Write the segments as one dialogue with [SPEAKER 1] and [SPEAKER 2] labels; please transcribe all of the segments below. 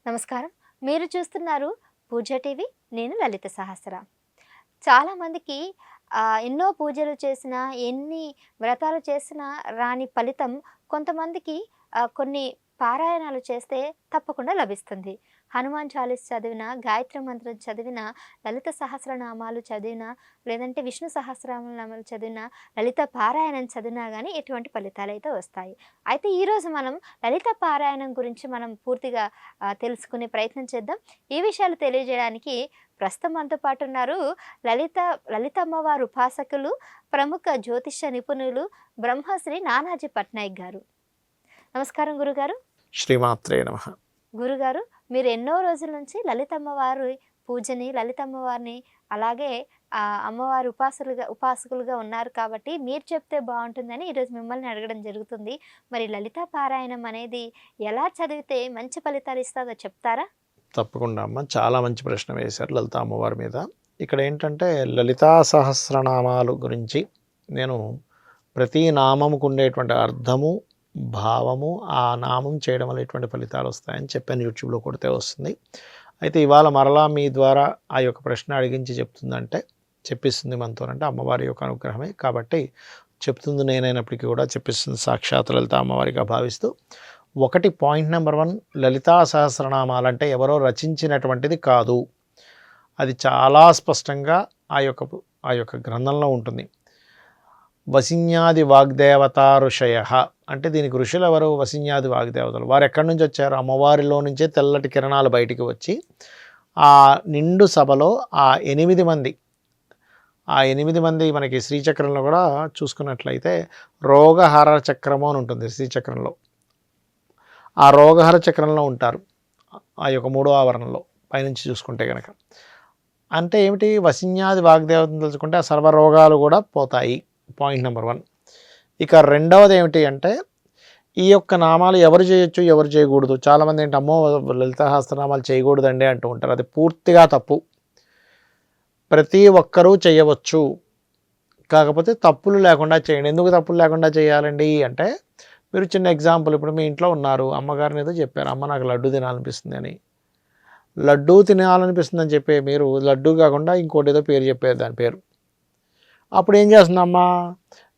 [SPEAKER 1] నమస్కారం. మీరు చూస్తున్నారు పూజ టీవీ. నేను లలిత సహస్ర. చాలామందికి ఎన్నో పూజలు చేసినా, ఎన్ని వ్రతాలు చేసినా రాని ఫలితం కొంతమందికి కొన్ని పారాయణాలు చేస్తే తప్పకుండా లభిస్తుంది. హనుమాన్ చాలీస్ చదివినా, గాయత్రి మంత్రం చదివినా, లలిత సహస్రనామాలు చదివినా, లేదంటే విష్ణు సహస్రనామాలు చదివినా, లలిత పారాయణం చదివినా గానీ ఎటువంటి ఫలితాలైతే వస్తాయి. అయితే ఈరోజు మనం లలిత పారాయణం గురించి మనం పూర్తిగా తెలుసుకునే ప్రయత్నం చేద్దాం. ఈ విషయాలు తెలియజేయడానికి ప్రస్తుతం మనతో పాటు ఉన్నారు లలితమ్మవారు ఉపాసకులు, ప్రముఖ జ్యోతిష్య నిపుణులు బ్రహ్మశ్రీ నానాజీ పట్నాయక్ గారు. నమస్కారం గురుగారు.
[SPEAKER 2] శ్రీమాత్రే నమః.
[SPEAKER 1] గురుగారు, మీరు ఎన్నో రోజుల నుంచి లలితమ్మవారి పూజని, లలితమ్మవారిని అలాగే అమ్మవారి ఉపాసకులుగా ఉన్నారు కాబట్టి మీరు చెప్తే బాగుంటుందని ఈరోజు మిమ్మల్ని అడగడం జరుగుతుంది. మరి లలితా పారాయణం అనేది ఎలా చదివితే మంచి ఫలితాలు ఇస్తుందో చెప్తారా?
[SPEAKER 2] తప్పకుండా అమ్మ, చాలా మంచి ప్రశ్న వేశారు లలిత అమ్మవారి మీద. ఇక్కడ ఏంటంటే లలితా సహస్రనామాలు గురించి నేను ప్రతి నామముకు ఉండేటువంటి అర్థము, భావము, ఆ నామం చేయడం వల్ల ఎటువంటి ఫలితాలు వస్తాయని చెప్పాను. యూట్యూబ్లో కొడితే వస్తుంది. అయితే ఇవాళ మరలా మీ ద్వారా ఆ యొక్క ప్రశ్న అడిగించి చెప్పిస్తుంది మనతోనంటే అమ్మవారి యొక్క అనుగ్రహమే కాబట్టి చెప్తుంది నేనైనప్పటికీ కూడా చెప్పిస్తుంది సాక్షాత్ లలిత అమ్మవారిగా భావిస్తూ. ఒకటి పాయింట్ నెంబర్ 1, లలితా సహస్రనామాలంటే ఎవరో రచించినటువంటిది కాదు. అది చాలా స్పష్టంగా ఆ యొక్క గ్రంథంలో ఉంటుంది. వసిన్యాది వాగ్దేవతా ఋషయ అంటే దీనికి ఋషులు ఎవరు? వసిన్యాది వాగ్దేవతలు. వారు ఎక్కడి నుంచి వచ్చారు? అమ్మవారిలో నుంచే తెల్లటి కిరణాలు బయటికి వచ్చి ఆ నిండు సభలో ఆ 8 మంది మనకి శ్రీచక్రంలో కూడా చూసుకున్నట్లయితే రోగహర చక్రము అని ఉంటుంది శ్రీచక్రంలో. ఆ రోగహర చక్రంలో ఉంటారు ఆ యొక్క 3వ ఆవరణలో పైనుంచి చూసుకుంటే కనుక. అంటే ఏమిటి? వసిన్యాది వాగ్దేవతను తెలుసుకుంటే ఆ సర్వరోగాలు కూడా పోతాయి. Point number 1. ఇక రెండవది ఏమిటి అంటే ఈ యొక్క నామాలు ఎవరు చేయొచ్చు, ఎవరు చేయకూడదు. చాలామంది ఏంటి, అమ్మో లలితా సహస్రనామాలు చేయకూడదండి అంటూ ఉంటారు. అది పూర్తిగా తప్పు. ప్రతి ఒక్కరూ చేయవచ్చు, కాకపోతే తప్పులు లేకుండా చేయండి. ఎందుకు తప్పులు లేకుండా చేయాలండి అంటే, మీరు చిన్న ఎగ్జాంపుల్, ఇప్పుడు మీ ఇంట్లో ఉన్నారు, అమ్మగారిని ఏదో చెప్పారు, అమ్మ నాకు లడ్డు తినాలనిపిస్తుంది అని. లడ్డూ తినాలనిపిస్తుందని చెప్పే మీరు లడ్డు కాకుండా ఇంకోటి ఏదో పేరు చెప్పారు, దాని పేరు. అప్పుడు ఏం చేస్తుందమ్మా,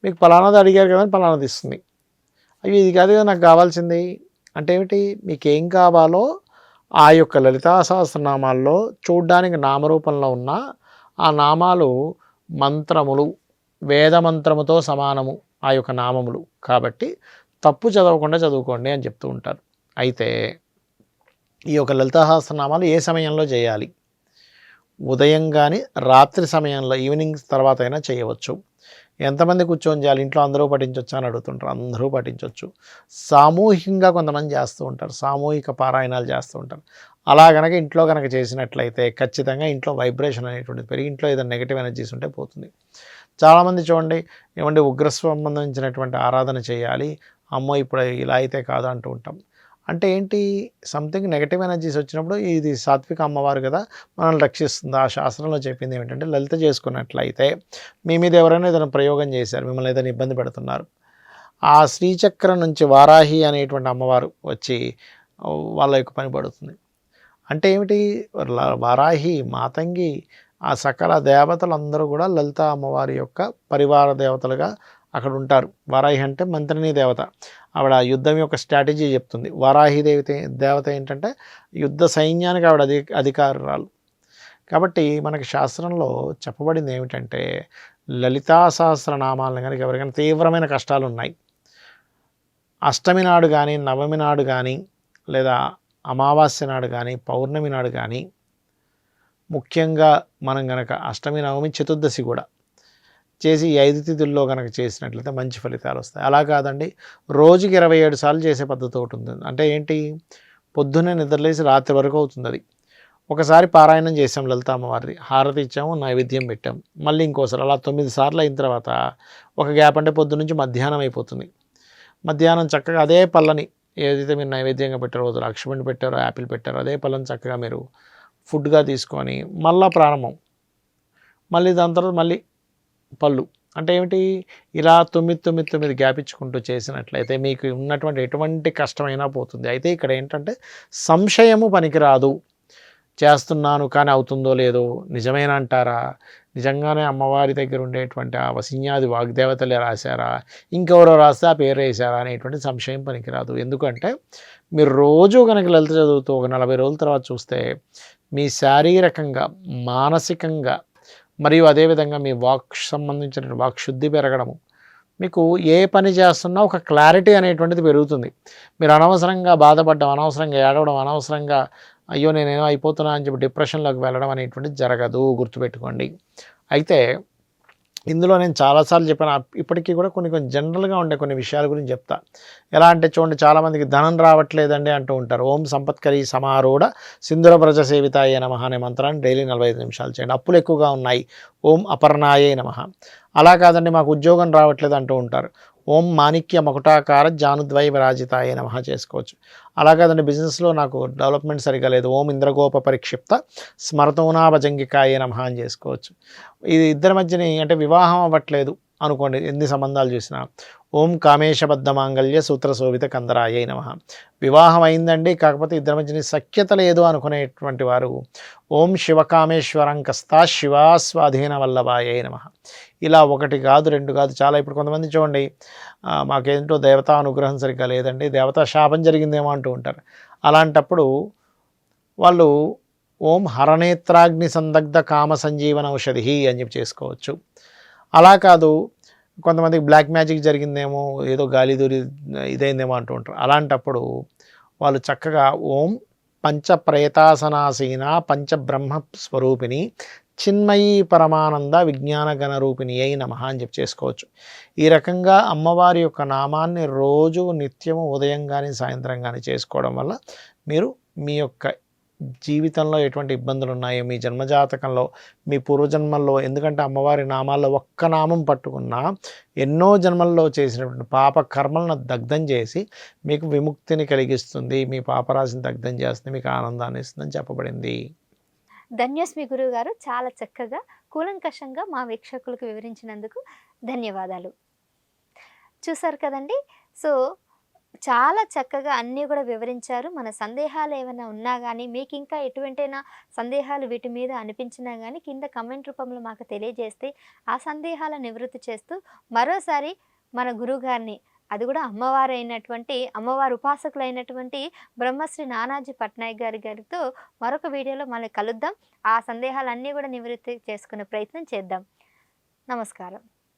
[SPEAKER 2] మీకు ఫలానాది అడిగారు కదా అని ఫలానాది ఇస్తుంది. అయ్యో ఇది కాదు కదా నాకు కావాల్సింది అంటే ఏమిటి? మీకు ఏం కావాలో ఆ యొక్క లలితా సహస్రనామాల్లో చూడ్డానికి నామరూపంలో ఉన్న ఆ నామాలు మంత్రములు, వేదమంత్రముతో సమానము ఆ యొక్క నామములు. కాబట్టి తప్పు చదవకుండా చదువుకోండి అని చెప్తూ ఉంటారు. అయితే ఈ యొక్క లలితా సహస్రనామాలు ఏ సమయంలో చేయాలి? ఉదయం కానీ రాత్రి సమయంలో, ఈవినింగ్స్ తర్వాత అయినా చేయవచ్చు. ఎంతమంది కూర్చొని చేయాలి? ఇంట్లో అందరూ పఠించవచ్చు అని అడుగుతుంటారు. అందరూ పఠించవచ్చు. సామూహికంగా కొంతమంది చేస్తూ ఉంటారు, సామూహిక పారాయణాలు చేస్తూ ఉంటారు. అలా కనుక ఇంట్లో కనుక చేసినట్లయితే ఖచ్చితంగా ఇంట్లో వైబ్రేషన్ అనేటువంటిది పెరిగి ఇంట్లో ఏదైనా నెగిటివ్ ఎనర్జీస్ ఉంటే పోతుంది. చాలామంది చూడండి, ఏమంటే ఉగ్ర సంబంధించినటువంటి ఆరాధన చేయాలి, అమ్మో ఇప్పుడు ఇలా అయితే కాదు అంటూ ఉంటాం. అంటే ఏంటి? సంథింగ్ నెగటివ్ ఎనర్జీస్ వచ్చినప్పుడు ఇది సాత్విక అమ్మవారు కదా మనల్ని రక్షిస్తుంది. ఆ శాస్త్రంలో చెప్పింది ఏమిటంటే, లలిత చేసుకున్నట్లయితే మీ మీద ఎవరైనా ఏదైనా ప్రయోగం చేశారు, మిమ్మల్ని ఏదైనా ఇబ్బంది పెడుతున్నారు, ఆ శ్రీచక్రం నుంచి వారాహి అనేటువంటి అమ్మవారు వచ్చి వాళ్ళ యొక్క పని పడుతుంది. అంటే ఏమిటి? వారాహి, మాతంగి, ఆ సకల దేవతలందరూ కూడా లలిత అమ్మవారి యొక్క పరివార దేవతలుగా అక్కడ ఉంటారు. వారాహి అంటే మంత్రిని దేవత, ఆవిడ యుద్ధం యొక్క స్ట్రాటజీ చెప్తుంది. వారాహి దేవత ఏంటంటే యుద్ధ సైన్యానికి ఆవిడ అధికారురాలు. కాబట్టి మనకి శాస్త్రంలో చెప్పబడింది ఏమిటంటే, లలితా సహస్రనామాలను కనుక ఎవరికైనా తీవ్రమైన కష్టాలు ఉన్నాయి, అష్టమి నాడు కానీ, నవమి నాడు కానీ, లేదా అమావాస్య నాడు కానీ, పౌర్ణమి నాడు కానీ, ముఖ్యంగా మనం కనుక అష్టమి, నవమి, చతుర్దశి కూడా చేసి 5 తిథుల్లో కనుక చేసినట్లయితే మంచి ఫలితాలు వస్తాయి. అలా కాదండి, రోజుకి 27 సార్లు చేసే పద్ధతి ఒకటి ఉంటుంది. అంటే ఏంటి? పొద్దున్నే నిద్రలేసి రాత్రి వరకు అవుతుంది అది. ఒకసారి పారాయణం చేసాం లలిత అమ్మవారిది, హారతి ఇచ్చాము, నైవేద్యం పెట్టాం, మళ్ళీ ఇంకోసారి, అలా 9 సార్లు అయిన తర్వాత ఒక గ్యాప్, అంటే పొద్దు నుంచి మధ్యాహ్నం అయిపోతుంది. మధ్యాహ్నం చక్కగా అదే పళ్ళని ఏదైతే మీరు నైవేద్యంగా పెట్టారో, ద్రాక్షపండు పెట్టారో, యాపిల్ పెట్టారో, అదే పళ్ళని చక్కగా మీరు ఫుడ్గా తీసుకొని మళ్ళీ ప్రారంభం, మళ్ళీ దాని తర్వాత మళ్ళీ పళ్ళు, అంటే ఏమిటి, ఇలా 9, 9, 9 గ్యాప్ ఇచ్చుకుంటూ చేసినట్లయితే మీకు ఉన్నటువంటి ఎటువంటి కష్టమైనా పోతుంది. అయితే ఇక్కడ ఏంటంటే సంశయము పనికిరాదు. చేస్తున్నాను కానీ అవుతుందో లేదో, నిజమేనా అంటారా? నిజంగానే అమ్మవారి దగ్గర ఉండేటువంటి ఆ వసిన్యాది వాగ్దేవతలే రాశారా? ఇంకెవరో రాస్తే ఆ పేరు వేశారా అనేటువంటి సంశయం పనికిరాదు. ఎందుకంటే మీరు రోజు కనుక లలిత చదువుతూ ఒక 40 రోజుల తర్వాత చూస్తే మీ శారీరకంగా, మానసికంగా మరియు అదేవిధంగా మీ వాక్ సంబంధించిన వాక్ శుద్ధి పెరగడము, మీకు ఏ పని చేస్తున్నా ఒక క్లారిటీ అనేటువంటిది పెరుగుతుంది. మీరు అనవసరంగా బాధపడడం, అనవసరంగా ఏడవడం, అనవసరంగా అయ్యో నేనేమో అయిపోతున్నా అని చెప్పి డిప్రెషన్లోకి వెళ్ళడం అనేటువంటిది జరగదు, గుర్తుపెట్టుకోండి. అయితే ఇందులో నేను చాలాసార్లు చెప్పాను, ఇప్పటికీ కూడా కొన్ని కొన్ని జనరల్గా ఉండే కొన్ని విషయాల గురించి చెప్తా. ఎలా అంటే చూడండి, చాలామందికి ధనం రావట్లేదండి అంటూ ఉంటారు. ఓం సంపత్కరి సమారూఢ సింధుర బ్రజ సేవితాయే నమః అనే మంత్రాన్ని డైలీ 45 నిమిషాలు చేయండి. అప్పులు ఎక్కువగా ఉన్నాయి, ఓం అపర్ణాయే నమః. అలా కాదండి మాకు ఉద్యోగం రావట్లేదు అంటూ ఉంటారు, ఓం మాణిక్య మకుటాకార జానుద్వయ విరాజితాయే నమః చేసుకోవచ్చు. అలా కాదండి బిజినెస్లో నాకు డెవలప్మెంట్ సరిగా లేదు, ఓం ఇంద్రగోప పరిక్షిప్త స్మరతోనాభజంగికాయే నమః అని చేసుకోవచ్చు. ఇది ఇద్దరి మధ్యని అంటే వివాహం అవ్వట్లేదు అనుకోండి, ఎన్ని సంబంధాలు చూసినా, ఓం కామేశబద్ధ మాంగళ్య సూత్ర శోభిత కందరాయే నమః. వివాహం అయిందండి కాకపోతే ఇద్దరి మధ్యని సఖ్యత లేదు అనుకునేటువంటి వారు, ఓం శివకామేశ్వరం కస్తా శివాస్వాధీన వల్లభాయే నమః. ఇలా ఒకటి కాదు, రెండు కాదు, చాలా. ఇప్పుడు కొంతమంది చూడండి, మాకేంటో దేవతా అనుగ్రహం సరిగ్గా లేదండి, దేవతా శాపం జరిగిందేమో అంటూ ఉంటారు. అలాంటప్పుడు వాళ్ళు ఓం హరనేత్రాగ్ని సందగ్ధ కామ సంజీవన ఔషధి అని చెప్పి చేసుకోవచ్చు. అలా కాదు, కొంతమందికి బ్లాక్ మ్యాజిక్ జరిగిందేమో, ఏదో గాలి దూరి ఇదైందేమో అంటూ ఉంటారు. అలాంటప్పుడు వాళ్ళు చక్కగా ఓం పంచప్రేతాసనాసీన పంచబ్రహ్మ స్వరూపిణి చిన్మయీ పరమానంద విజ్ఞాన గణరూపిణి అయి నమః అని చెప్పి చేసుకోవచ్చు. ఈ రకంగా అమ్మవారి యొక్క నామాన్ని రోజు నిత్యము ఉదయం కానీ సాయంత్రం కానీ చేసుకోవడం వల్ల మీరు మీ యొక్క జీవితంలో ఎటువంటి ఇబ్బందులు ఉన్నాయో మీ జన్మజాతకంలో, మీ పూర్వజన్మల్లో, ఎందుకంటే అమ్మవారి నామాల్లో ఒక్క నామం పట్టుకున్నా ఎన్నో జన్మల్లో చేసినటువంటి పాప కర్మలను దగ్ధం చేసి మీకు విముక్తిని కలిగిస్తుంది, మీ పాపరాశిని దగ్ధం చేస్తుంది, మీకు ఆనందాన్ని ఇస్తుందని చెప్పబడింది.
[SPEAKER 1] ధన్యోస్మి గురువు గారు, చాలా చక్కగా కూలంకషంగా మా వీక్షకులకు వివరించినందుకు ధన్యవాదాలు. చూసారు కదండి. సో చాలా చక్కగా అన్నీ కూడా వివరించారు. మన సందేహాలు ఏమైనా ఉన్నా కానీ, మీకు ఇంకా ఎటువంటైనా సందేహాలు వీటి మీద అనిపించినా కానీ కింద కమెంట్ రూపంలో మాకు తెలియజేస్తే ఆ సందేహాల నివృత్తి చేస్తూ మరోసారి మన గురువుగారిని, అది కూడా అమ్మవారి ఉపాసకులైనటువంటి బ్రహ్మశ్రీ నానాజీ పట్నాయక్ గారితో మరొక వీడియోలో మళ్ళీ కలుద్దాం. ఆ సందేహాలన్నీ కూడా నివృత్తి చేసుకునే ప్రయత్నం చేద్దాం. నమస్కారం.